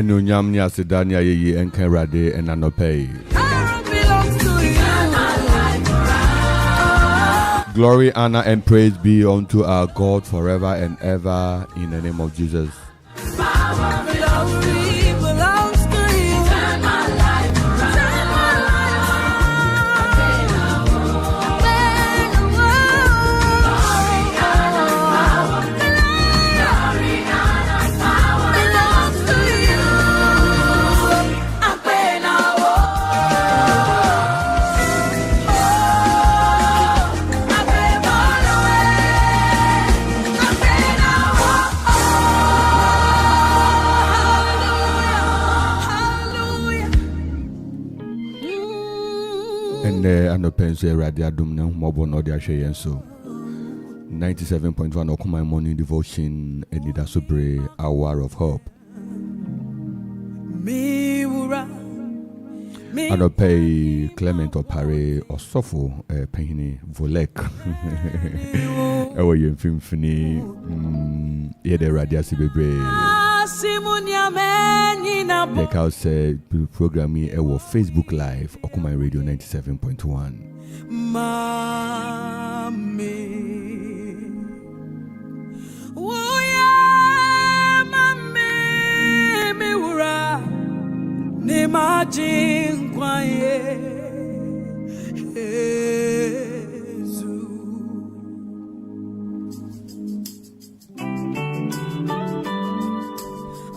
Enunyamnia Sidania Ye Enkerade and Anope. Glory, honor, and praise be unto our God forever and ever in the name of Jesus. And anopenso radio adum na humobo no dia hwe yen so 97.1 Okuma morning devotion and it asobre hour of hope. Anope Clement Opare Osofo Penny Volek ewo yen fimfini ye de radio sibebre the cow said program me ewo Facebook live Okuma Radio 97.1 Mami mi wura ni majin kwaye Ezu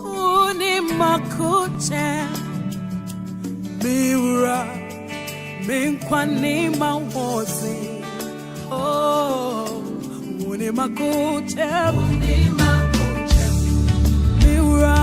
uni makuche mi wura mi kwani mawozi oh uni makuche mi wura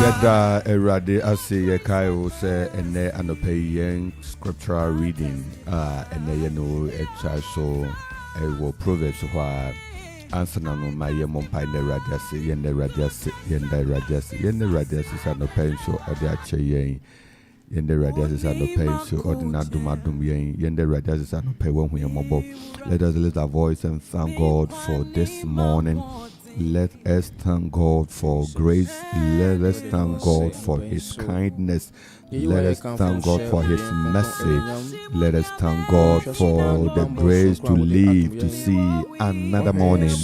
Yada erade ase yekayo se ene anope yen scriptural reading ene yeno echa so ewo proverbs hwa answer na no maye mompa ne radiase yen radiase sanope so ode ache yen radiase sanope so ordinary dumadum yen radiase sanope won hu mobo. Let us lift our voice and thank God for this morning. Let us thank God for grace. Let us thank God for His kindness. Let us thank God for His mercy. Let us thank God for the grace to live to see another morning.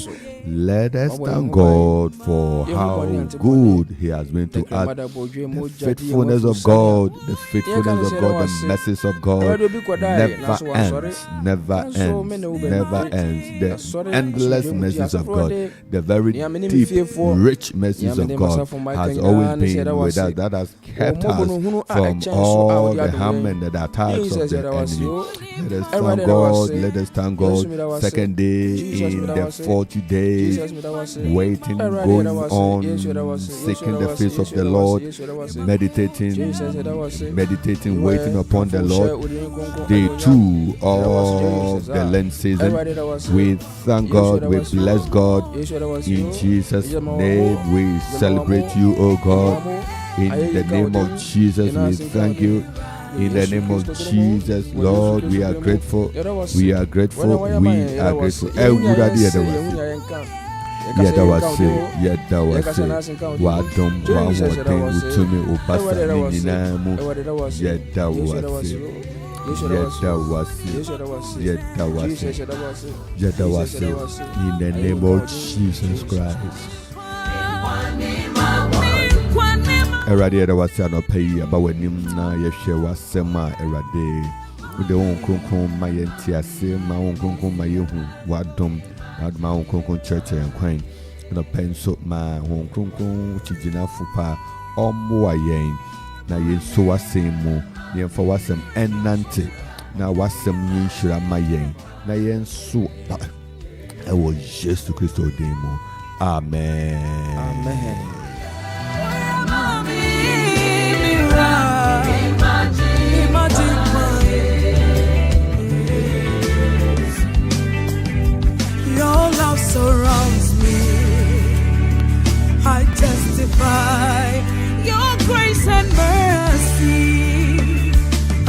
Let us thank God for how good He has been to us. The faithfulness of God, the mercies of God never ends. The endless mercies of God, the very deep, rich mercies of God has always been with us. That has kept us from all the harm and the attacks of the enemy. Let us thank God. Let us thank God. Second day in the 40 days. Waiting, going on, seeking the face of the Lord, meditating, waiting upon the Lord. Day 2 of the Lent season. We thank God, we bless God. In Jesus' name, we celebrate you, oh God. In the name of Jesus, we thank you. In the name of Jesus, Lord, we are grateful. We are grateful. We are grateful. Yada was Wadom Wawate Utumi Upasa Ninamu Yada was in the name of Jesus Christ. Erade was no pay about when Nimna Yeshe was Sema Erade with the own Kunkum Mayentia Sema own Kunkum Mayu Wadom. At my own church and quain, and a pencil my own kunkum, Chijina Fupa, or more yen. Now you so a same more, near for was some and Nanti. Now was some yin shura my yen. Now yen so I was just to Christo demo. Amen. Amen. Your love surrounds me. I testify your grace and mercy.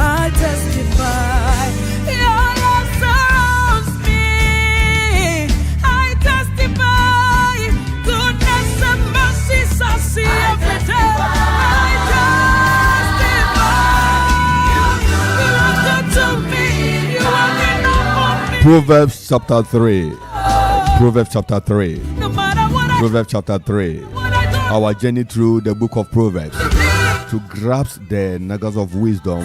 I testify your love surrounds me. I testify goodness and mercy I see every day. I testify you are good to me. You are enough for me. Proverbs chapter 3. Proverbs chapter 3. No matter what I Proverbs chapter 3. Our journey through the book of Proverbs to grasp the nuggets of wisdom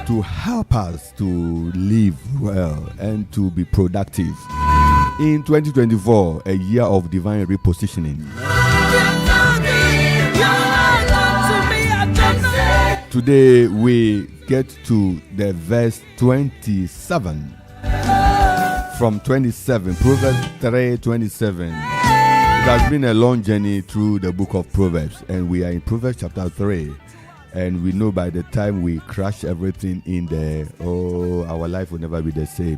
to help us to live well and to be productive. In 2024, a year of divine repositioning. Today we get to the verse 27. From 27, Proverbs 3:27. It has been a long journey through the book of Proverbs, and we are in Proverbs chapter 3. And we know by the time we crash everything in there, our life will never be the same.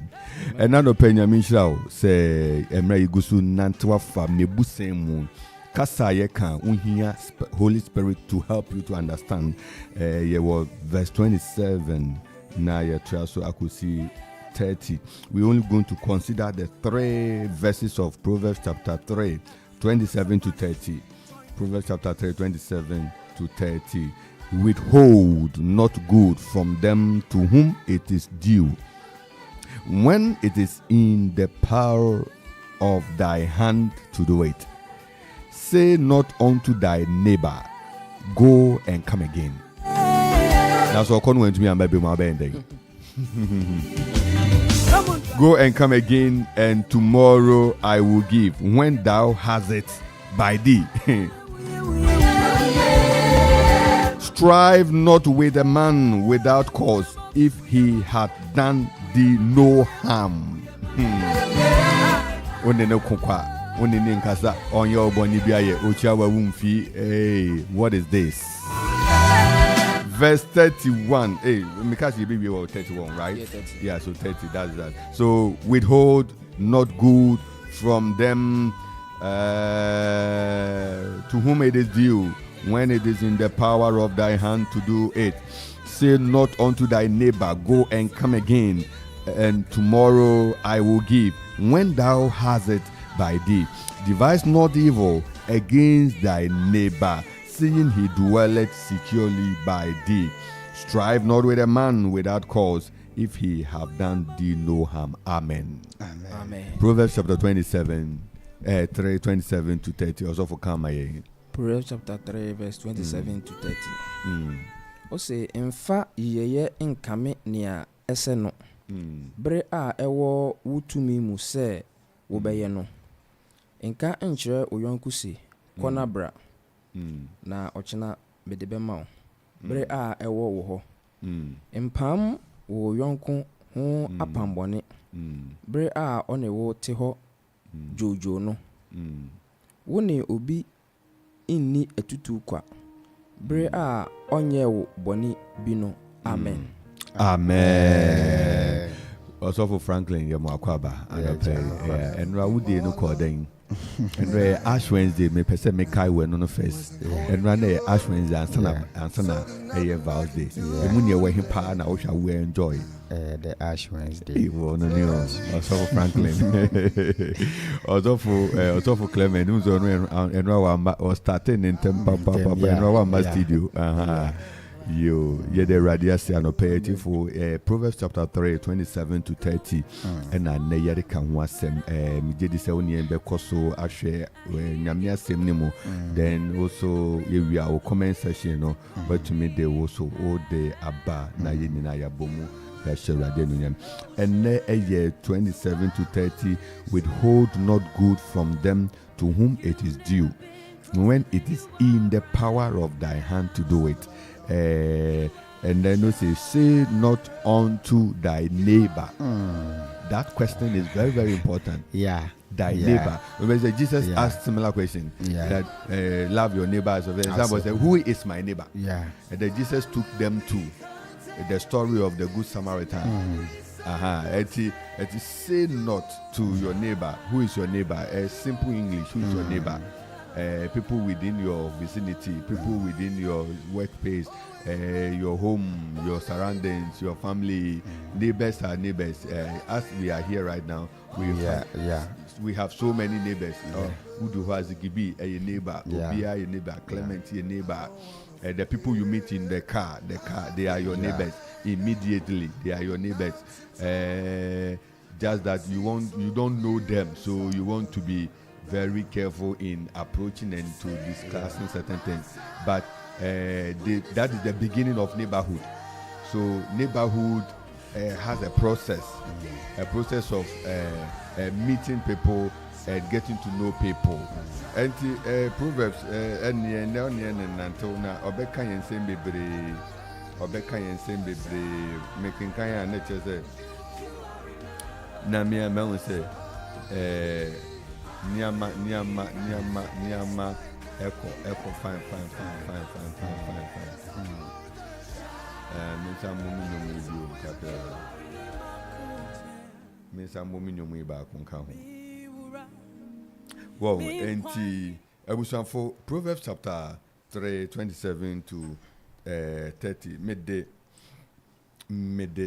And now the Benjamin Shao say, "Emre igusu nantwa fa nebusemu." Kasa yeka unhiya Holy Spirit to help you to understand. Verse 27. Na ye try so I could see 30. We're only going to consider the 3 verses of Proverbs chapter 3, 27 to 30. Proverbs chapter 3, 27 to 30. Withhold not good from them to whom it is due, when it is in the power of thy hand to do it. Say not unto thy neighbor, go and come again. That's what I'm going to me and baby my bending. Go and come again, and tomorrow I will give, when thou hast it by thee. Strive not with a man without cause, if he had done thee no harm. What is this? Verse 31. Hey, because you be 31, right? Yeah, 30. Yeah, so 30, that's that. So withhold not good from them to whom it is due, when it is in the power of thy hand to do it. Say not unto thy neighbor, go and come again, and tomorrow I will give, when thou hast it by thee. Devise not evil against thy neighbor, seeing he dwelleth securely by thee. Strive not with a man without cause, if he have done thee no harm. Amen. Amen. Amen. Proverbs chapter 27, 27 to 30. Also for Kamaye. Proverbs chapter 3, verse 27 to 30. O say, "Emfa yeye nkame nia ese no. Bre a ewo wutumi mu se wo beye no. Nka nkyere oyonku se, kona bra. Na ochina medebe ma wo. Bre a ewo wo ho. Empam wo yonku ho apambone. Bre a one wo te ho jojo no. Wo ne obi inni etutu kwa. Bre a onye wo boni bino." Amen. Amen. Also for Franklin Yamuakwaba. And Raudi no cording. And Ash Wednesday, me per se me kai we no first. And run Ash Wednesday and sana a vows day. The moon you wear him pa na osha we enjoy. The Ash Wednesday. No news. Also for Franklin. Also for Clement, who's on and Rawamba or starting in Tempa and Rawamba studio. The radiation no pay for Proverbs chapter 3, 27 to 30. And I never can wasem Mijedi Sewni and Bekoso Ashe Nyamia Semnimo. Then also we our comment section, but to me they also all the Abba Nayina Yabomu. And a year 27 to 30, withhold not good from them to whom it is due, when it is in the power of thy hand to do it. And then you say not unto thy neighbor. That question is very, very important. Yeah. thy Yeah. neighbor. Remember, Jesus Yeah. asked similar question Yeah. that love your neighbor as yourself. Somebody said, who is my neighbor? Yeah. And then Jesus took them to the story of the Good Samaritan. It is say not to your neighbor. Who is your neighbor? Simple English. Who is your neighbor? People within your vicinity, people within your workplace, your home, your surroundings, your family. Neighbors are neighbors. As we are here right now, we have so many neighbors. Udu Hazikibi, a neighbor, Obia, a neighbor, Clement, a neighbor. The people you meet in the car, they are your neighbors. Immediately, they are your neighbors. Just that you don't know them, so you want to be very careful in approaching and to discussing certain things. But that is the beginning of neighborhood. So neighborhood has a process of meeting people and getting to know people. And Proverbs until now Obeka Yensen Bebre making Kaya nature say Namia Mel say Nyama echo fine. Minsa mumi nyomu ba kunka ho. Wow, enti for Proverbs chapter 3:27 to 30 midday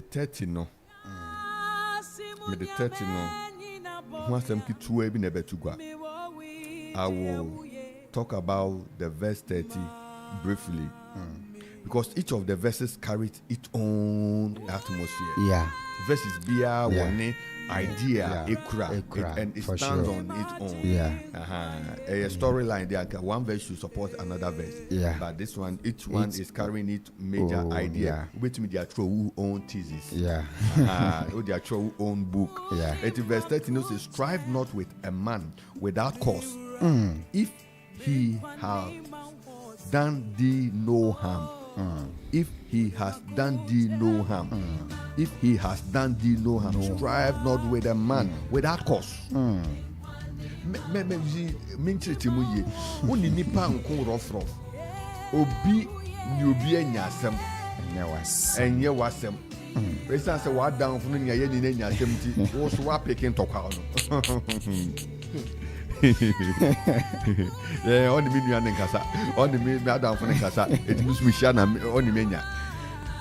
30 no. Midday 30 no. I will talk about the verse 30 briefly because each of the verses carries its own atmosphere. Yeah. Verses be one idea, and it stands on its own. Yeah. A storyline there, one verse should support another verse. Yeah. But this one, each one is carrying its major idea. Which means they are true own thesis. Yeah. They are true own book. Yeah. It verse 13 says, "Strive not with a man without cause, if he have done thee no harm." If he has done thee no harm, if he has done thee no harm, strive not with a man without cause. Uni nipa nko rough. Obi ni obi anya asem. Enye wasem. Reason say wa down for nya ye ni nya asem ti. Wo so wa pikin tokwa no. On the menu and Kasa, on the Madam from Kasa, it was Mishana on the menu.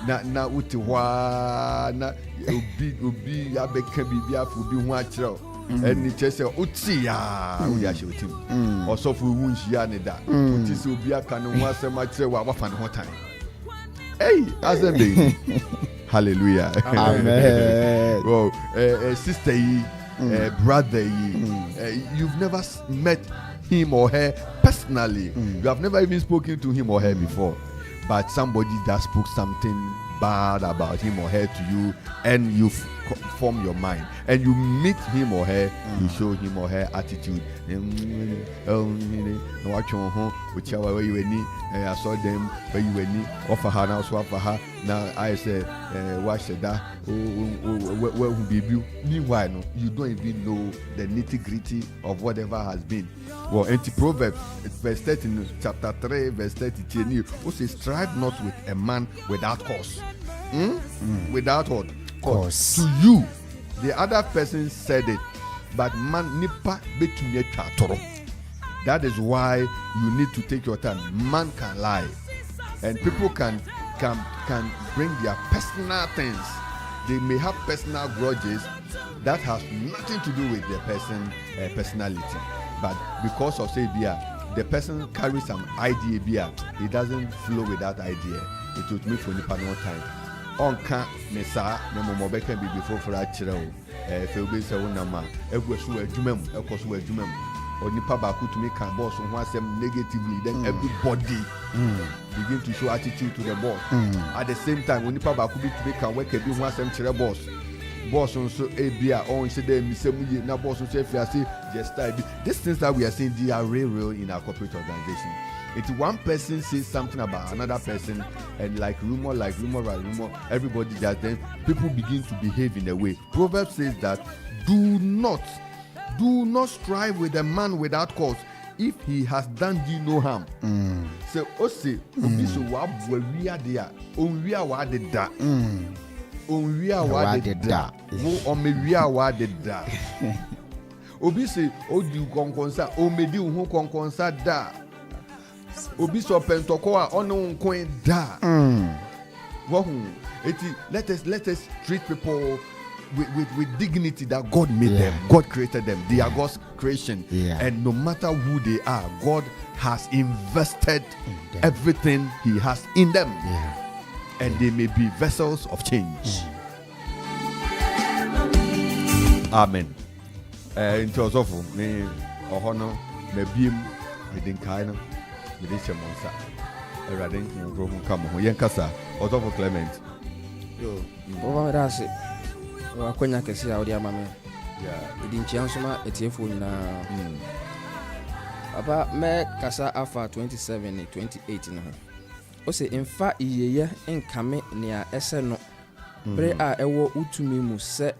Na Utiwa, na Ubi, Abekabi, Biafu, be watcher, and the Chester Utsia, we are shooting. Also for wounds Yanida, this will be a canon once a much wafan one time. Hey, as a day. Hallelujah. Amen. Well, sister. Brother, you've never met him or her personally. You have never even spoken to him or her before, but somebody that spoke something bad about him or her to you, and you form your mind, and you meet him or her, you show him or her attitude. I saw them where you were offer her now, so offer her now. I said, why said that? Where will be you? Meanwhile, no, you don't even know the nitty gritty of whatever has been. Well, anti Proverbs, verse 13, chapter 3, verse 30, who says, "Strive not with a man without cause." Without what? Cause. To you, the other person said it, but man nipa betunye toro. That is why you need to take your time. Man can lie, and people can bring their personal things. They may have personal grudges that has nothing to do with their personality, but because of say the person carries some idea, it doesn't flow with that idea. It would make for nipa no time. Onka mesa me momobeka bi before for a chire o fe obi se wo nama egwesu adwumam ekoso adwumam onipa ba ku to make can boss ho asem negatively, then everybody begin to show attitude to the boss. At the same time onipa ba ku bi to make can work e bi ho asem chire boss nso ebia on say dem misem ye na boss nso afia say just style. These things that we are seeing, they are real in our corporate organization. It's one person says something about another person, and like rumor, everybody does. Then people begin to behave in a way. Proverbs says that do not Do not strive with a man without cause, if he has done thee no harm. So, Ose, Obiso Wabwia dea, Onwia Wadida. Onwia Wadida. Wo Omewia Wadida. Obisi, Odi Konkonsa, Omedi Uhu Konkonsa da. Obiso Pentokoa, Ono Coin da. Let us treat people with dignity that God made them. God created them. They are God's creation. And no matter who they are, God has invested everything He has in them. And they may be vessels of change. Amen. In terms of me, Ohono, Mebim, Medinkaino, Medisha Monsa, Eradin, Come on, Yankasa, Otto Clement. Yo, over that's it. Akwanya kesi a odi ama me edi nchiansoma etiefo nyina aba me kasa afa 27 28 no o se emfa iyeye enkame nea ese no bre a ewo utumi mu se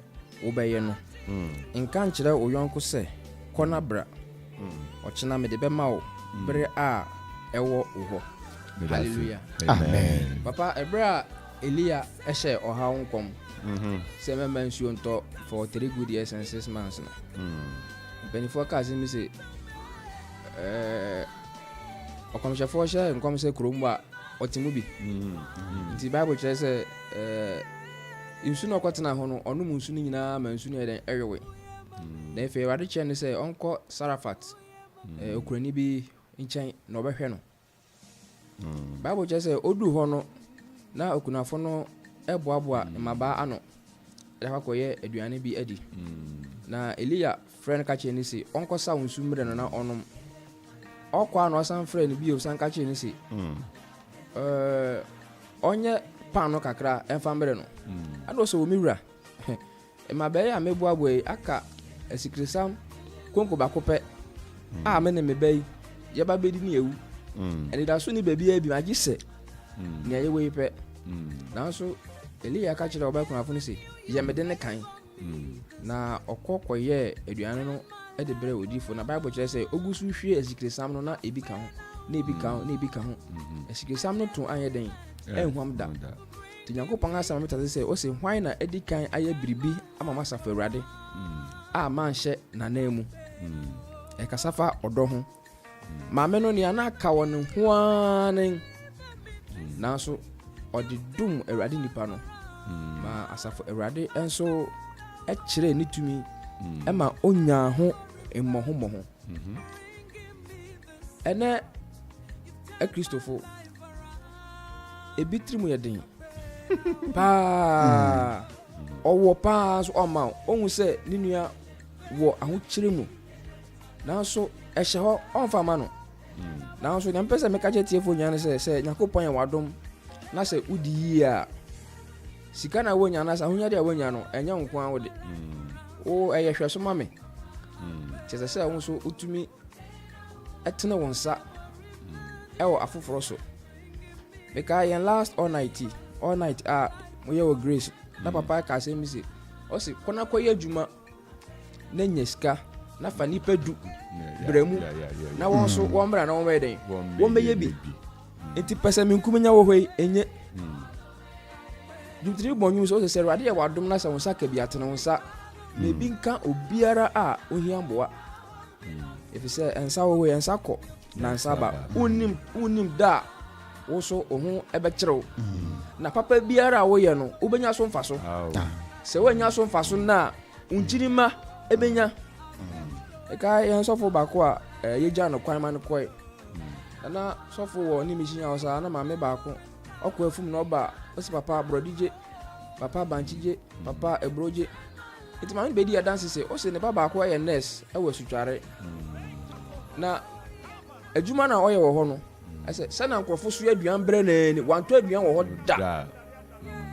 obeye no nka nkyere oyonko se kona bra ochina me de be ma wo bre a ewo uho. Hallelujah. Amen. Papa ebra Elia ehye oha nkom say me mention to for 3 good years and 6 months no. Benifo ka say me say okomshafo hye nkom say kromu a otimu bi. The Bible say insu no kwatena ho no onu munsu ni nyina mansu ni eden erewe. Na efe wade che ne say onko Sarafat okurani bi nchen na obehwe no. Bible say odu ho no na okunafo no eboaboa maba ano dafa koye aduane bi adi na Elia friend ka che ni si onko sa wonsu mre no na onom okwa no san friend bi o san ka che ni si onye pano kakra emfa mre no ado so omiwura maba ya meboaboa aka esikrisam konko bakope a me ne mebei ye ba bedi ni ewu eni da so ni baby abi magise ni aye we pe na so Elia ka kire obakun afunu se ye mede ne kan na okokoye aduane no e de bere odifo na Bible kire say ogusu hwie esikresam no na ebi ka ho na ebi ka ho na ebi ka ho esikresam no to anye den enhwam da ti Nyankopon asam meta say o se hwan na edi kan aye biribi ama masafa Awurade a manhye na namu e kasafa odo ho maame no ni anaka won hwanen na so odi dum Awurade nipa no ma asafo Awurade enso e kire ni tumi e ma onya ho emmoho ene e Kristofo ebitrimu yeden pa owo pa so oma ohun se ninua wo aho kire mu na so ehye ho onfa ma no na so nyam pese meka chetiefo nyane se Nyankopon ya wadom na se udi yi a sika na wonya na sa honya de wonya no enya nko an wode o eye hweso ma me chese se won so utumi etene wonsa ewo afoforo so meka yen last all night we were grace na papa ka se mi se o se kona koye adwuma na nyeska na fa nipa du bremu na won so won bra na won we den won beye bi enti pese mi nkumnya wo hoi enye dutri bonyu so se Awurade ya wadom na sa won saka bi atene won sa me bi nka obiara a ohia mboa if say ensa wo hoi ensa ko na ensa ba unim da wo so ohun ebe kirew na papa biara wo ye no obenya so mfa so se wanya so mfa so na unjirima ebenya eka yen sofo bako a yeja no kwan man koy na sofo wo ni mishinya osa na mame bako okwa afum na oba osi papa brodije papa banchije papa ebroje itima be dia dance se o se ne baba ko ye nurse e wo sutware na adwuma na oye wo ho no ase se na nkrofo so aduan bre na ni wanto aduan wo ho da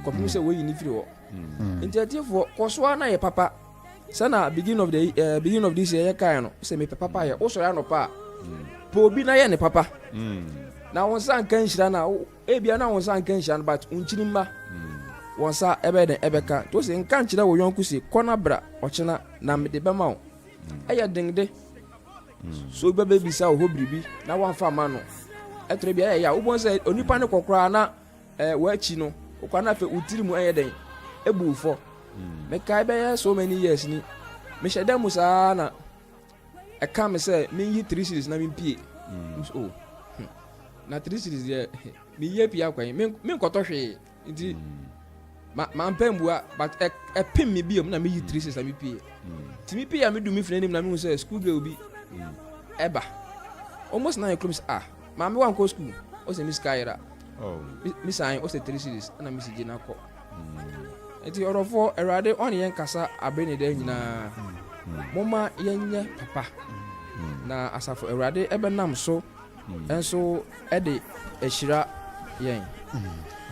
kopim se wo yi ni firi wo intiatifo koso na ye papa sana beginning of this year kai no se me papa ye o so ya no pa po bi na ye ne papa na won san kan hira na e bia na won san kan hira but unchini mma won sa ebe den ebe ka to se nkan kire wo yonku se kona bra ochina na me de be ma wo ɛyɛ dengde so bɛbɛ bisa wo hobiribi na wamfa ma no ɛtre bia ɛyɛ wobon sɛ onipa ne kokora na wachi no okwa na fe utiri mu ɛyɛ den ebu fo me kai bɛyɛ so many years ni me hyɛda mu saa na ɛka me sɛ me yi 3 series na me pie oh na 3 series ye me ye pia kwan me nkɔtɔ hwee nti ma mpambua but pim me biom na me yi 3 series na me pie ti me pie a me du me fina na me hu sɛ school girl bi eba almost 9 o'clock ma me wan go school o se me skyra me sign o se 3 series na me sije na kɔ enti orofo erade on yen kasa abene da nyina moma yenye papa na asafo erade ebenam so enso ede ehira yen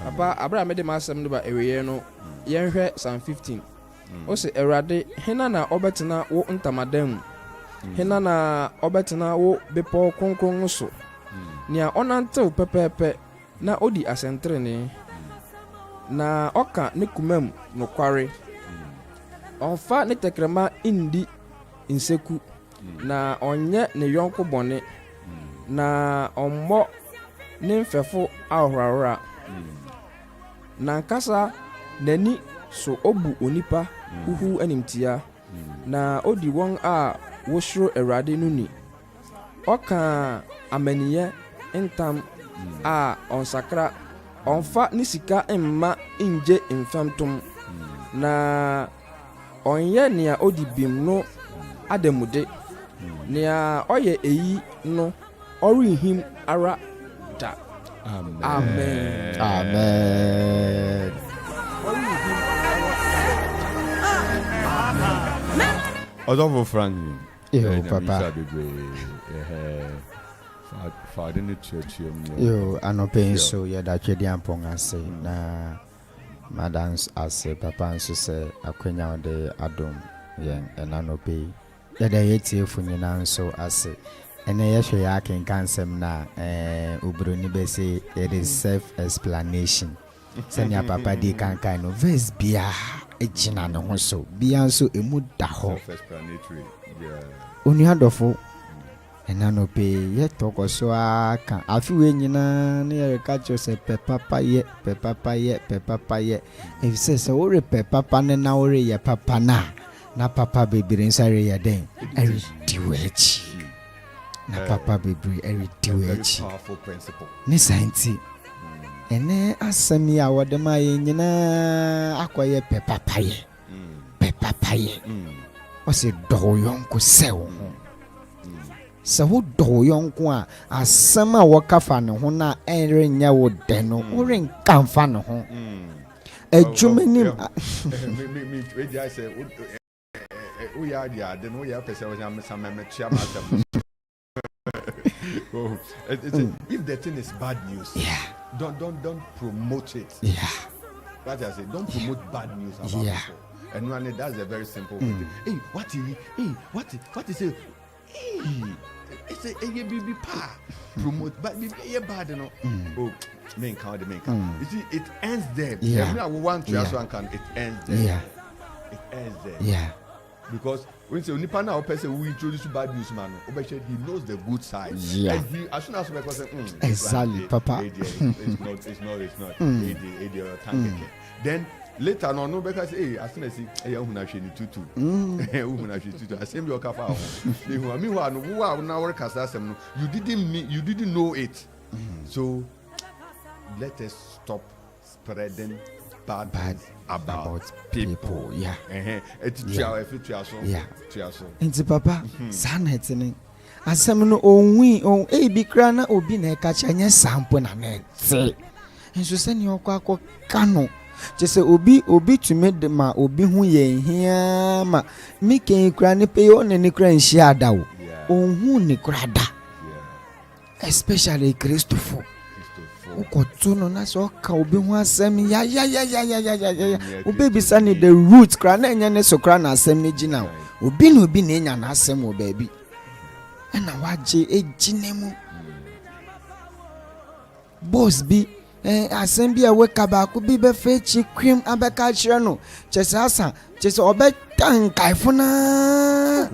papa abra me de masem no ba eweye no yenhwɛ Psalm 15 o se erade hena na obetena wo ntamadam hena na obetena wo bepo kronkron so nia onantew pepepe na odi asentrene na oka ne kumam no kware onfa ne tekrema indi inseku na onye ne yonko bone na ommo ne mfefo ahorara na nkasa nani so obu onipa uhu animtia na odi won a woshro erade nuni oka amaniye entam a onsakra onfa ni sika emma inje mfamtom na onye nia odi bim no ademude nia oye eyi no orihim ara da amen Amen. Odofo Franklin Yo, papa. Father ne churchium Yo, anope so ye da twedi ampon ase na madams ase papa nso se akwenya de adom yen enanope ye da yetie funyina nso ase ene ye hwe ya kenkan sem na obroni be say it is self explanation senya papa di kankan no verse bia ejina ne ho so bia nso emu da ho self explanatory oni adofo enanope ye toko so aka afiwe nyina na ye ka cho se pepapa ye if se wo re pepapa ne na wo re ye papa na papa bebere nsare ye den eri diwechi na papa bebere eri diwechi powerful principle ni sainti ene asemi a wode ma ye nyina akoye pepapa ye o se do yonko se wo se wo do yonko a asem a wo kafa ne ho na enre nya wo de no wo ren kamfa ne ho ejumani me we dey say we ya dia de no ya person we am some me chia matter if the thing is bad news don't promote it what I say don't promote bad news about people and one that's a very simple thing hey what is it it's a baby pa promote but be bad no oh main count you see it ends there I want to also can it ends there it ends there because when say onipa na person who introduce bad news man he knows the good side and he as soon as we say exactly papa it's not then later no because say as soon as say ehuna hwe ni tutu ehuna hwe tutu asem bi okafa ho ehuna mi ho anu wo a na work kasa asem no you didn't know it so let us stop spreading bad about people Enti papa sana etene asem no onwi on ebi kra na obi na ekacha nya sampo na nete enso se ni okwa kano chese obi tumi de ma obi hu ye hia ma mi ken kra ne pe o ne kra nshi adawo onhu ne kra da especially Christopher ukotuno na so ka obi hu asem ya obi bisa ni the root kra na enya ne so kra na asem ne gina obi na enya na asem o baabi na waje ejinemu boss bi asem bi a weka ba ko bi be fe chi cream abeka kire no chese asa chese obe tankai funa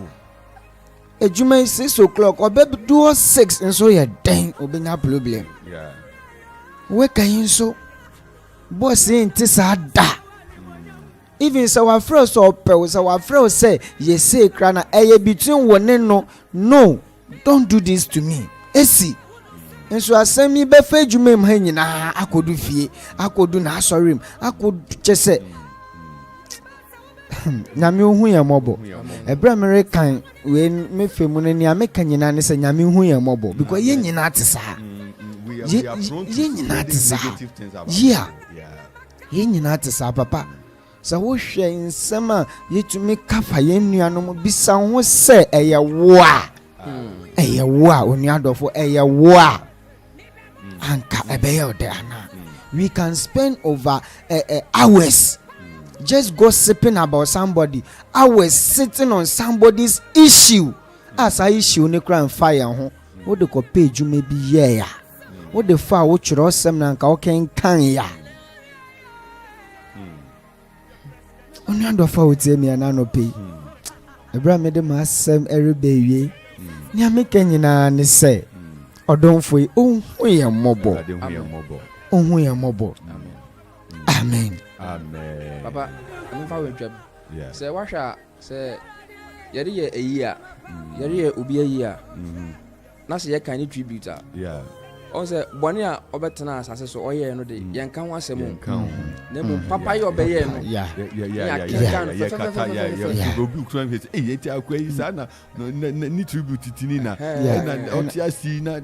adwuma 6 o'clock ɔbɛdu 6 nso yɛ den obɛnya problem weka yi nso boss nti saa da even sɛ wafrɛ sɛ ɔpɛw sɛ wafrɛ sɛ yɛsɛ kra na ɛyɛ between wɔne no don't do this to me esi nso asɛm yi bɛfa adwuma mu ha nyinaa akɔdu fie akɔdu na asɔre mu akɔdu kyɛ sɛ nyame hu yɛ mmɔbɔ ɛberɛ merekan wei mefe mu no nea meka nyinaa ne sɛ nyame hu yɛ mmɔbɔ because yɛ nyinaa te saa yɛ nyinaa te saa yɛ nyinaa te saa papa sɛ wohwɛ nsɛm a yɛtumi kafa yɛn nuanom bisa ho sɛ ɛyɛ wo a onuadɔfo ɛyɛ wo a anka ɛbɛyɛ ɔdɛ anaa we can spend over hours just gossiping about somebody, hours sitting on somebody's issue as I issue ne kra mfa yɛn ho wo de kɔ page maybe yeah wo de fa wo kyerɛ ɔsɛm na nka wo kan ya onuadɔfo wo tie me ana no pay ebra me de ma asɛm ɛreba wie nia me ka nyinaa ne sɛ ɔdomfo yi ohun yɛ mmɔbɔ amen papa mfa we twam sɛ wahwɛ sɛ yɛde yɛ ayi a yɛde yɛ obi ayi a na sɛ yɛka ne tribute a on sɛ bɔne a ɔbɛtena asase so ɔyɛ no de yɛnka ho asɛm na mu papa yɛ ɔbɛyɛ no obi kura hwɛ sɛ yɛti akwa yi saa na ne tribute tini na ɔte asi na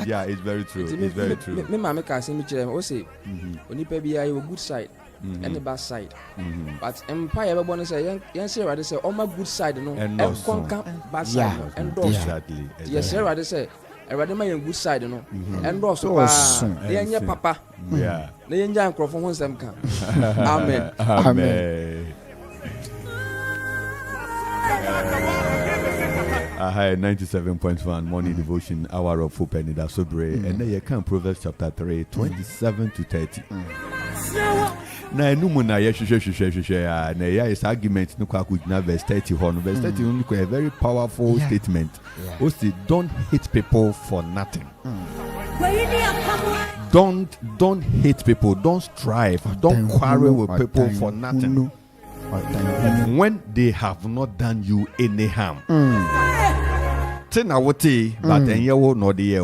yeah it's very true me ma me ka asɛm kyerɛ me o sɛ onipa bi ayɛ good side and the bad side but empire bɛbɔ no sɛ yɛn sɛ awurade sɛ ɔma good side no ɛnkɔnka bad side no ɛndɔɔso yɛsɛ awurade sɛ awurade ma yɛn good side no ɛndɔɔso paa na yɛnyɛ papa na yɛngya nkurɔfo ho nsɛm ka amen Hi, 97.1 morning devotion hour of hope and Idasobre and then you can Proverbs chapter 3 27 to 30. Na enumu na yehwehwehwehwehwehwe na ya is argument no kwa kujina verse 30 hon verse 30 only a very powerful statement. O say don't hate people for nothing. Don't hate people, don't strive, don't quarrel with people for nothing. When they have not done you any harm. Tina wote but enyewo no de ye.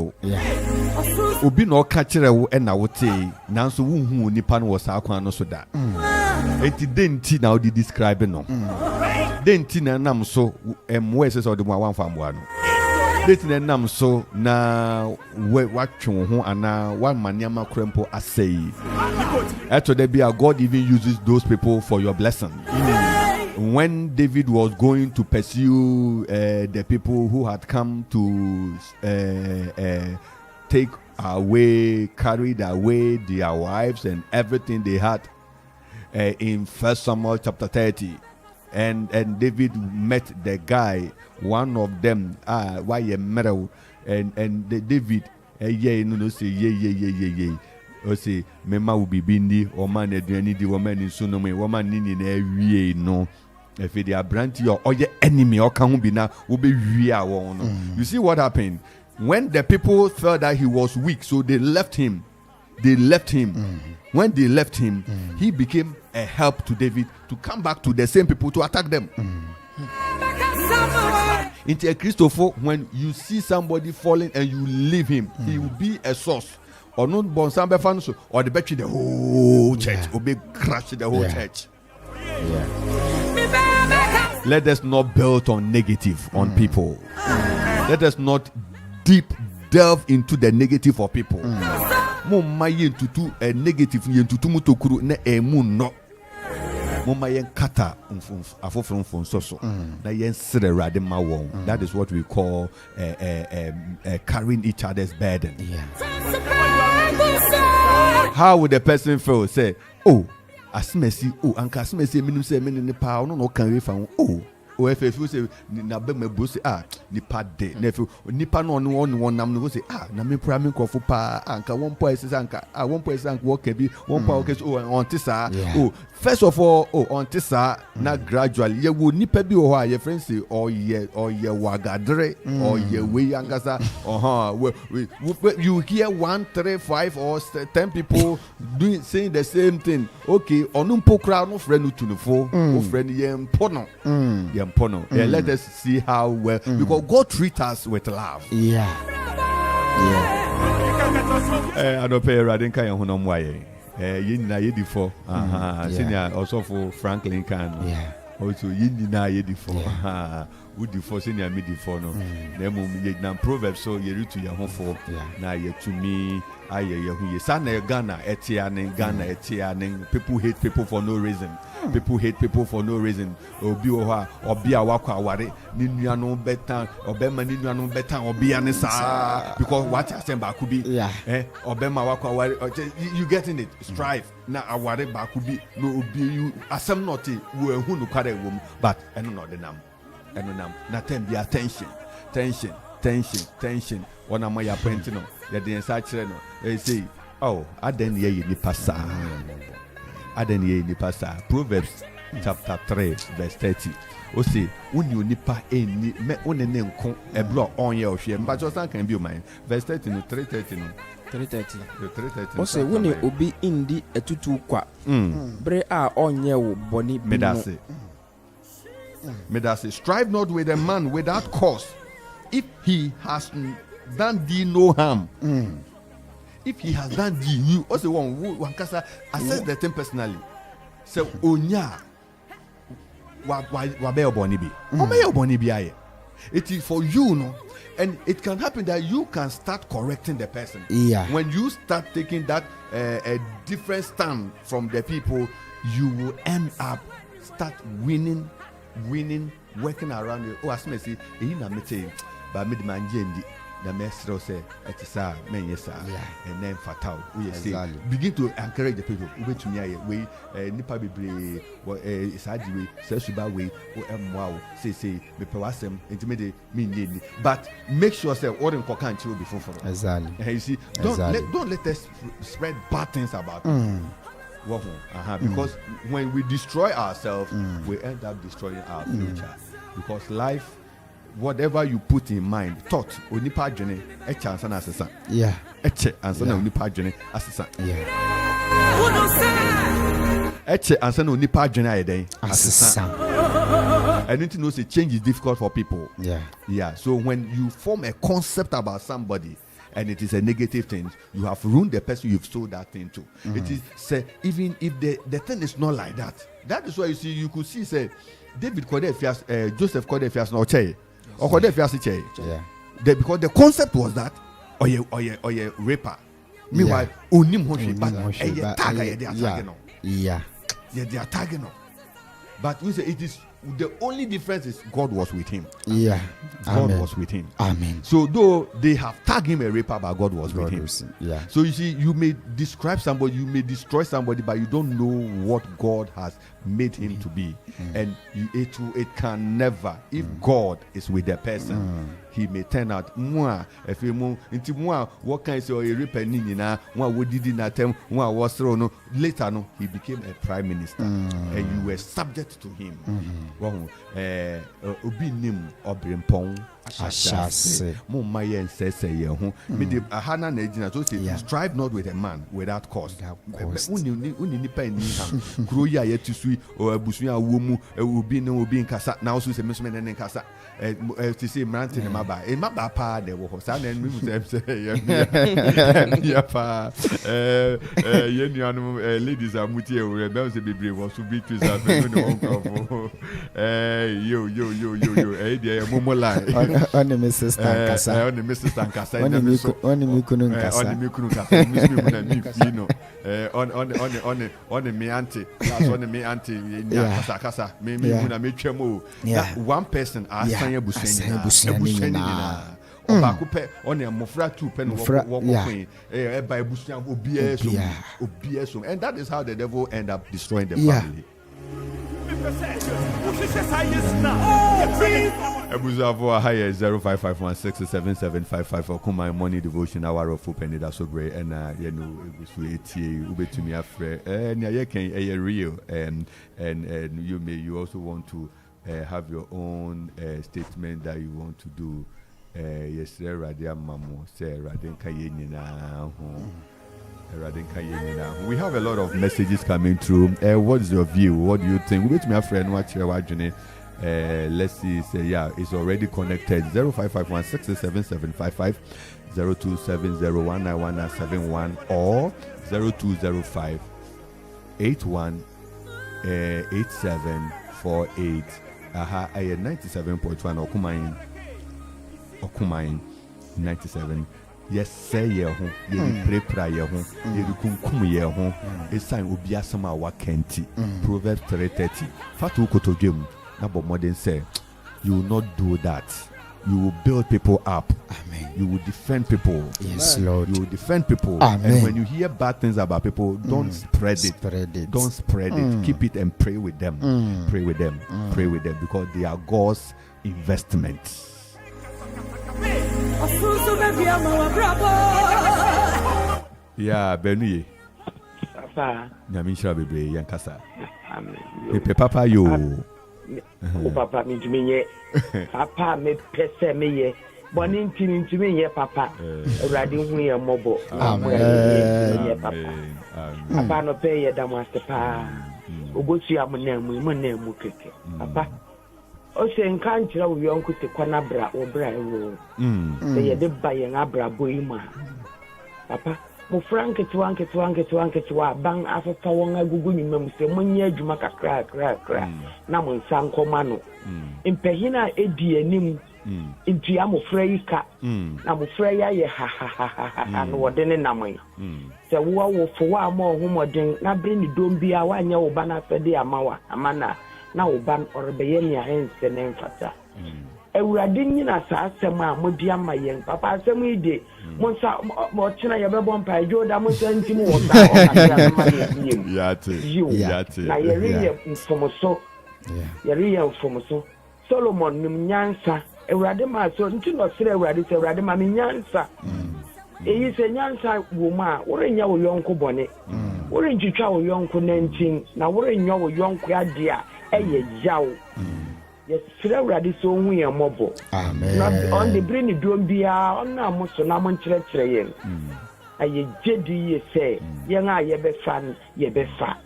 Obi no ka kire wo na wote nanso wunhu nipa no wasa akwan no so da. Enti denti na odi describe no. Denti na nam so emwe se so de mo anfa mo ano. Denti na nam so na watwe ho ana wa maniama krempo asei. Eto de bia God even uses those people for your blessing. When David was going to pursue the people who had come to take away, carried away their wives and everything they had in 1 Samuel chapter 30, and David met the guy, one of them, why and David, say o say mema will be bindi o man eduani di woman in sunome woman nini na wie no if they are brand your or your enemy or can be na will be wie awon no. You see what happened when the people felt that he was weak, so they left him. When they left him, he became a help to David to come back to the same people to attack them. Into a Christopher, when you see somebody falling and you leave him, he will be a source. Or not born some so or the battery the whole church or be crash the whole church. Let us not build on negative on people. Let us not delve into the negative of people. Moma yen tutu a negative yen tutu mutokuru ne emu no. Moma yen kata afofron so na yen sere rade ma won. That is what we call carrying each other's burden. How would the person feel? Say, oh, asmesi, oh, anka asmesi, minimum say, minimum power, no can we found, oh, if you say, na be me bossy, nipa de na efi nipa no no nam no say na me pra me nkofo pa anka one point is anka one point is anka work bi one point okay so on tisa first of all on tisa na gradually ye wo nipa bi ho a ye friend say oye wagadre oye we angasa you hear 1 3 5 or 10 people doing saying the same thing. Okay, onumpo crowd no friend utunufo o friend yempono. Let us see how well because God treats us with love. I don't pay Radinka and Honomwaye. Yina Yedifo. Senior also for Franklin Can. Also Yina Yedifo. Would for senior midi for no. Then Proverbs so you to your home for now ye to me. Aye, son Ghana, Etienne, people hate people for no reason. People hate people for no reason. Obi oha, obi awakwa ware, ninuya no better, obema ninuya no better, obi anisa. Because what I say bakubi, obema wakwa ware. You getting it? Strive. Na aware bakubi, no obi you. Asem noti, we who no kare wom, but eno no the nam. Na tem be attention. One of my apprentice no. The inside no. They say, aden ye ni pasa. Aden ye ni pasa. Proverbs chapter 3 verse 30. O say, uni nipa eni me one ne nko e blo on ye ohwe. Mba jo san kan bi o man. Verse 30 no 330 no. 330. O say woni obi indi etutu kwa. Bre a onye wo boni bi no. Medase strive not with a man without cause. If he has done thee no harm, if he has done thee, you also one kasa assess the thing personally. So onya wa be oboni bi. O me oboni bi aye. It is for you, no, and it can happen that you can start correcting the person. When you start taking that a different stand from the people, you will end up start winning, working around you. As me say, na me say. But mid man jendi the mesro say etisa men yesa and then fatal we say begin to encourage the people we to me we nipa bebre isaji we say suba we o emwa say me pewasem intimate me need but make sure say all in kokan chi will be for you see don't let us spread bad things about because when we destroy ourselves we end up destroying our future because life whatever you put in mind, thought, onipa adwene, eche ansa na asesa. Eche ansa na onipa adwene asesa. Eche ansa na onipa adwene ayeden asesa. And you know, say change is difficult for people. So when you form a concept about somebody and it is a negative thing, you have ruined the person you've sold that thing to. It is say even if the thing is not like that. That is why you see you could see say David Kodefias, Joseph Kodefias no che. Or because the concept was that or ye raper. Meanwhile, onim hoshi but they are tagging. But we say it is the only difference is God was with him. God was with him. Amen. So though they have tagged him a raper, but God was with him. So you see, you may describe somebody, you may destroy somebody, but you don't know what God has made him to be. And it can never, if God is with the person, he may turn out more. If you move into more, what can you say? A raper nina, one would did not tell one was thrown. Later, no, he became a prime minister, and you were subject to him. Obi nim obrimpong ashase mo maye nsese ye ho me de ahana na ejina so say strive not with a man without cause uni nipa ni ham kuro ya yetusu abusu ya wo mu obi nkasa na so say mesome ne nkasa to say mrante ne maba pa de wo ho sa na me say ya pa ye nuanu ladies amuti e we be say bebre wo so be to say no won yo dia momo line on the Mrs. Tankasa on the Mrs. Tankasa on the Mikunu Nkasa on the Mikunu Nkasa Mr. Muna Mino on the me auntie that's on the me auntie kasa me muna me twemo that one person asanya busenya Obaku pe on the mofra two pen walk by busenya obi eso and that is how the devil end up destroying the family. Ebuzavo higher 0551677755 for come my morning devotion hour of open it so great and you know ube to me afre and you can real and you also want to have your own statement that you want to do yesterday radia mamo say radinka yenina we have a lot of messages coming through. What is your view? What do you think? Wait, my friend, watch your journey. Let's see. Say, yeah, it's already connected. 0551677755, 0270191971 or 0205-818748. Aha, I 97.1 Okumain 97. Yes, say ye ho, ye pray prayer ho, ye kunkum ye ho. It's time obi asama wa kenti. Proverbs 3:30. Fatu koto dwem na bo modern say, you will not do that. You will build people up. Amen. You will defend people. Yes, Lord. You will defend people. Amen. And when you hear bad things about people, don't spread it. Don't spread it. Keep it and pray with them. Pray with them. Pray with them because they are God's investments. Yeah, Benny. Papa. Nyamisha bebe yankasa. Pepe papa yo. O papa mi tumenye. Papa me pese me ye. Boni ntimi ye papa. Awurade hu ye mobo. Amen. Papa no pe ye damaste pa. Obosu amunemu keke. Papa. O se nka nkyira wo yonku te kwana bra wo bra ewo. Ye de ba ye abra boyima. Papa mo franketewa ban afefa won agugu nyimam se monye adwuma kakra na mo nsankoma no impehina edi anim nti amofra yika na mofra ya ye ha no wode ne namon se wo fo wa ma ohumodin na bre ni dombia wa nya wo ba na fede amawa amana na wo ban orebeye ne ahense ne mfata Ewurade nyina saa asɛm a modi ama yɛn papa asɛm yi de mo nsa mo kyena yɛ bɛbɔ mpa adwo da mo nsa ntim wɔ saa ɔkakra ma yɛn yate na yɛreyɛ mfomso Solomon nim nyansa Ewurade ma so nti no sere Ewurade sɛ Ewurade ma me nyansa eyi sɛ nyansa wo ma worenya wo yɔnko bɔne worentwitwa wo yɔnko nantin na worenya wo yɔnko ade a ɛyɛ yaw. Yes, Ewurade so hu ye mobo. Amen. Not on the brain drum bia on na mo so na mo nkyerɛkyerɛ yɛn. Aye jedi ye sɛ yɛn a ye be fan ye be fa.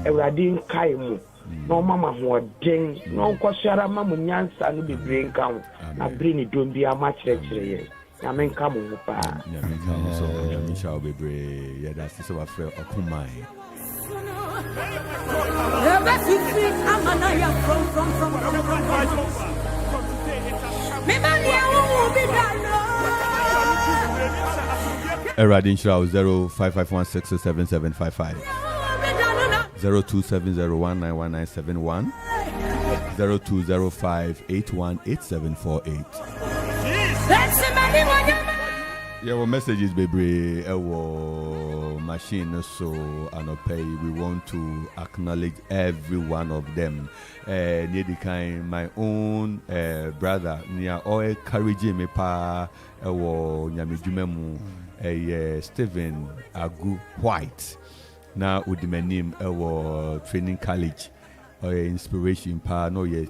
Ewurade nkai mu. Na mama hoɔden na nkɔhyara ma mo nyansa no bebre nka ho. Na brain drum bia ma kyerɛkyerɛ yɛn. Na men ka mo ho pa. Nyamenka so nyamisha bebre ye da sise wa frɛ Okumai. Eradi Inshrao 0551677755 0270191971 0205818748. Yeah, messages, baby. Machine so anopay. We want to acknowledge every one of them. Near the kind, my own brother, near all encouraging me pa. Nyamijumemu, Stephen Agu White. Now with the name training college, inspiration pa. No ye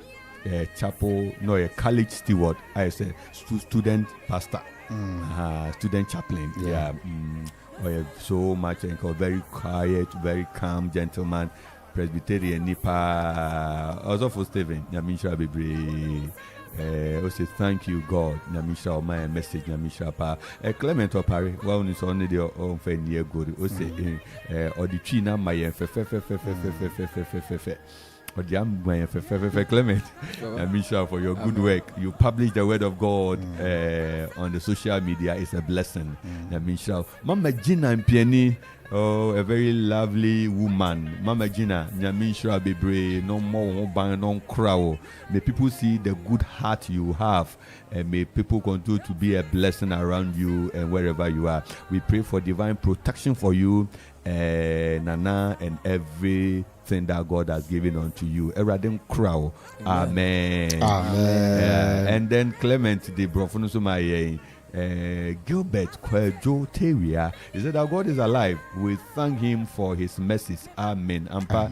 chapel, no ye college steward. I say student pastor. Student chaplain, so much and very quiet, very calm gentleman, Presbyterian Nipa. Also for Stephen, Nyamisha Bibri. Say thank you, God. Nyamisha, my message, Nyamisha Pa. Clement Opari, well, it's only the own friend near good. Say, or the China, my Clement, Misha, for your good work. You publish the word of God on the social media. It's a blessing. Misha, Mama Gina and Piani, Oh, a very lovely woman. Mama Gina, Nyamisha Bebre, no more ban, no crow. May people see the good heart you have, and may people continue to be a blessing around you and wherever you are. We pray for divine protection for you, Nana, and everything that God has given unto you. Eradim crow. Amen. Amen. And then Clement, the Brofonusuma. Gilbert Kwejo Teria, he said that God is alive. We thank him for his mercies. Amen. Ampa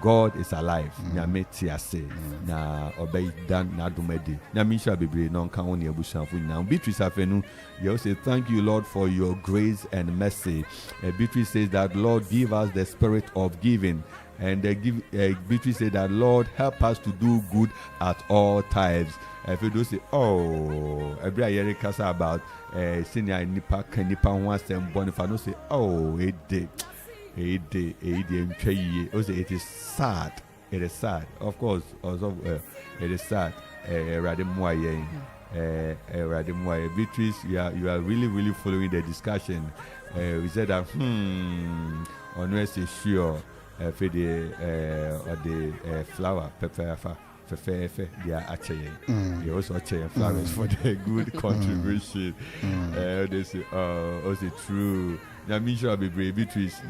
God is alive. Nyame tiase na obey dan na dumedi. Nyame sha bebre non kan woni abusanfo nyina. Beatrice Afenu, you say thank you Lord for your grace and mercy. Beatrice says that Lord give us the spirit of giving. And Beatrice said that Lord help us to do good at all times. If you do say, oh, every year kasa about senior nipa wants them bonifa, say, oh, it did, also it is sad. It is sad. Of course, also it is sad. Beatrice, you are really following the discussion. We said that unless is sure for the flower pepper. They are actually they also actually flowers for the good contribution. They say, also true. Nyamisha Bebre Beatrice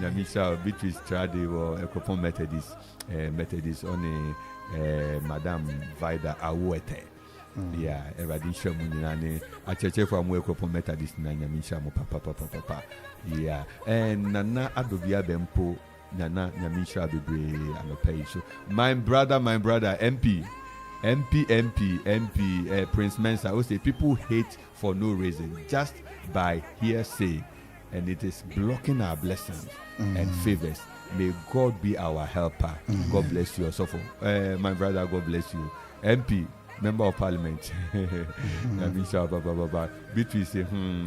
Trade or Ekopon Methodist on Madame Vida Awete. Yeah, Eradisha Munani, a church from Ekopon Methodist Nyamisha Papa. Yeah, and Nana Adobia Bempo. Nana Nyamisha Bebre Anope. So my brother, MP, Prince Mensa, I would say people hate for no reason, just by hearsay, and it is blocking our blessings and favors. May God be our helper. God bless you. So my brother, God bless you. MP, Member of Parliament. Beatrice say,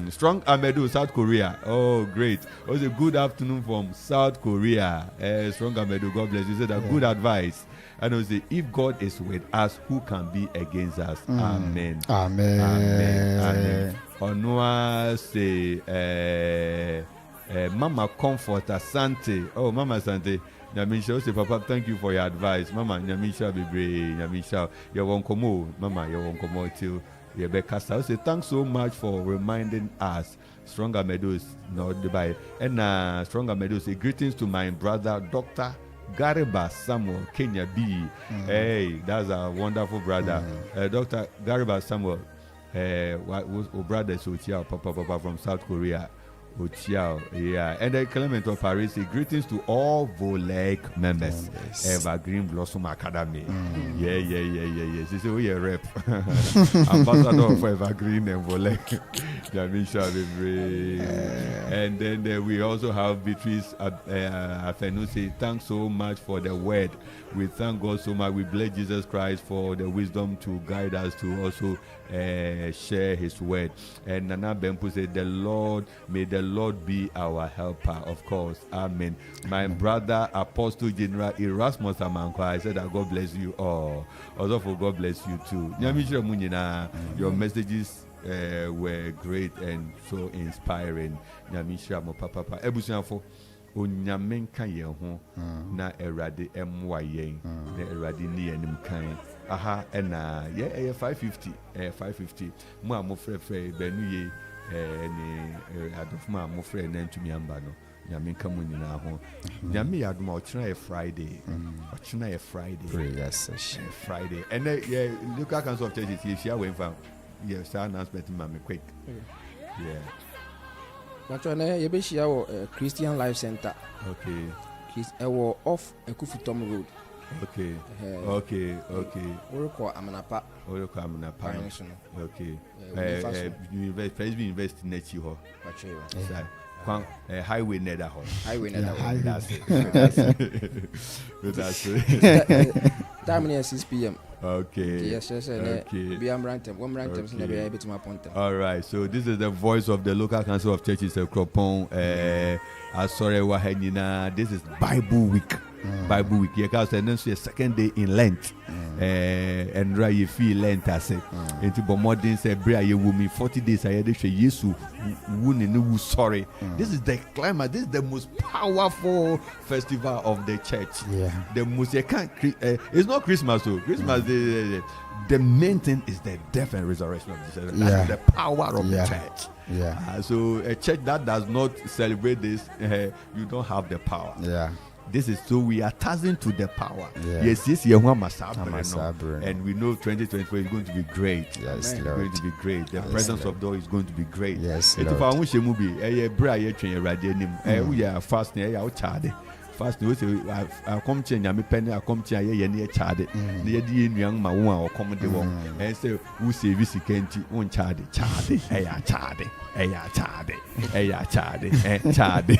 Strong Amedu, South Korea. Oh, great. Also, good afternoon from South Korea. Strong Amedu, God bless you. Said that good advice. And I say, if God is with us, who can be against us? Amen. Amen. Onwa say, Mama Comfort Asante. Oh, Mama Asante. Nyamisha, say, Papa, thank you for your advice. Mama, Nyamisha, Bebre, Nyamisha, you're on Komo. Mama, you're on Komo till Rebecca. I say, thanks so much for reminding us. Stronger Meadows, no, Dubai. And Stronger Meadows, say, greetings to my brother, Dr. Gariba Samuel, Kenya B. Hey, that's a wonderful brother. Dr. Gariba Samuel, brother, so Papa from South Korea. Yeah, and then Clement of Paris, greetings to all Volek members. Evergreen Blossom Academy. Yeah. She said, we are rep. Ambassador for Evergreen and Volek. And then we also have Beatrice Afenu say, thanks so much for the word. We thank God so much. We bless Jesus Christ for the wisdom to guide us to also share his word. And Nana Bempu said, may the Lord be our helper, of course. Amen. My brother, Apostle General Erasmus Amanko, I said that God bless you all. Also for God bless you too. Your messages were great and so inspiring. Papa Ebusianfo. Onyame nka ye ho na Erade emwa yen na Erade ni enim kan aha na ye 550 mu amofrefre benu ye ni adofuma amofre na ntumi amba no nyame nka mu nyina ho nyame yadoma ochina ye Friday Yes, Friday and yeah local council of churches here share when fam yes announcement mama quick yeah. Matwana yebeshia wo Christian Life Center. Okay. Ewo off Ekufutom Road. Okay. Oroko Amanapa. Okay. University next year. Highway Nether Hall. That's it. Time near 6 p.m. Okay. Yes. Be Amrantem. One Rantem in the bit my point. All right. So this is the voice of the local council of churches of Kropon. Sorry, Wahenina. This is Bible Week. Bible week. You can say next year second day in Lent. And right you feel Lent I say. Into Bomodin say bria you will me 40 days I had to Yesu wouldn't sorry. This is the climate. This is the most powerful festival of the church. Yeah. The most you can't. It's not Christmas though. Christmas the main thing is the death and resurrection of Jesus. That's the power of the church. Yeah. So a church that does not celebrate this, you don't have the power. Yeah. This is so we are tazzing to the power. Yeah. Yes, and we know 2024 is going to be great. Yes, It's Lord. going to be great. The presence of God is going to be great. Yes, If Lord. I wish a movie, bra ye train radio we are fasting, charge. Fasting, we say I come to Yami Penny, I come to ye near charge. Near the young Mawa or come the one. And say, who say Visi Kenti, one charge, charge, charge, charge.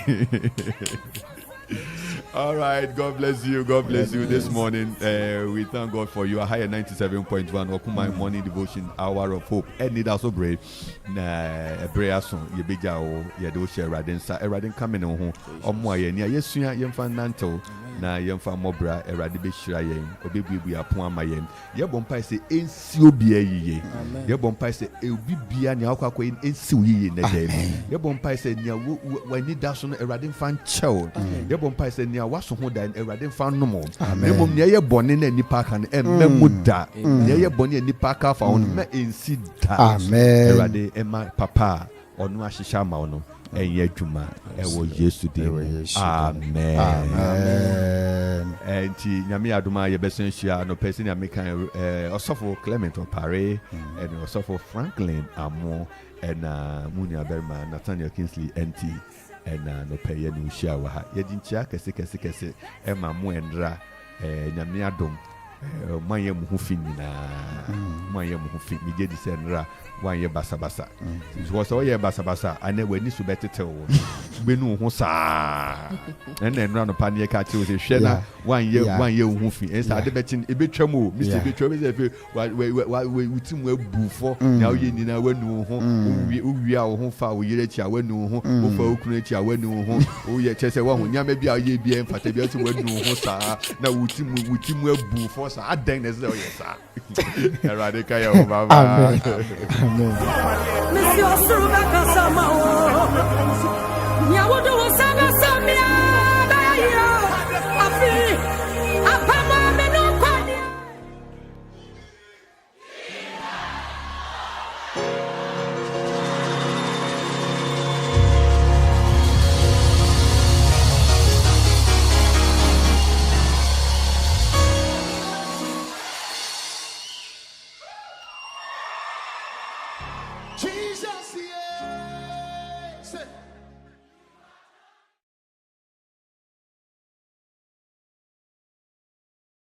All right, God bless you. God bless you this morning. We thank God for you. A higher 97.1 Okuma morning devotion, hour of hope. And it also brave. Na prayer song. You be jao. You do share Radin. Sa Radin coming on home. Omwa ye niya. Yes, you yemfa nanto. Na yemfa mobra. Radin be shirayen. Obi bi apon amayen. Ye bompa se ensi obi ye. Ye bompa se obi bia ni akwa kwa ensi ye na dem. Ye bompa se niya wani daso no Radin fan chow. Ye bompa se niya waso ho dan Radin fan no mo. Ne bom niya ye bone na nipa kan emmemu da. Niya ye bone nipa ka fa on me ensi da. Amen. Radin Emma papa onu ahisha ma onu enye dwuma ewo Yesu dem. Amen. Amen. Enti nyame adoma ye besen hia no person ya mekan Osofo Clement Opare and Osofo Franklin Amo and Munia Berman Nathaniel Kingsley NT and no pay ye no hia wa ha ye dinchia kese Emma mo endra nyame adom manye mu hu fi nyina manye mu hu fi mi je di senra wanye basabasa so so ye basabasa ane wani so betetew gbenu hu sa ene nra no panie ka che o se hwe na wanye hu fi ensa de betin ebetwam o mr betwam se fe we utim abu fo na o ye nyina wanu hu wi a wo hu fa wo yire chi a wanu hu wo fa okunu chi a wanu hu o ye che se wa hu nyama bi a ye bi en fata bi a ti wanu hu sa na utim abu fo sa adan na se o ye sa erade ka ya o baba Amen. Amen. Monsieur Surubaka Samao. Nyawodo Wasanga Samia. Afi. Apama Meno Kwani. Jesus, yeah.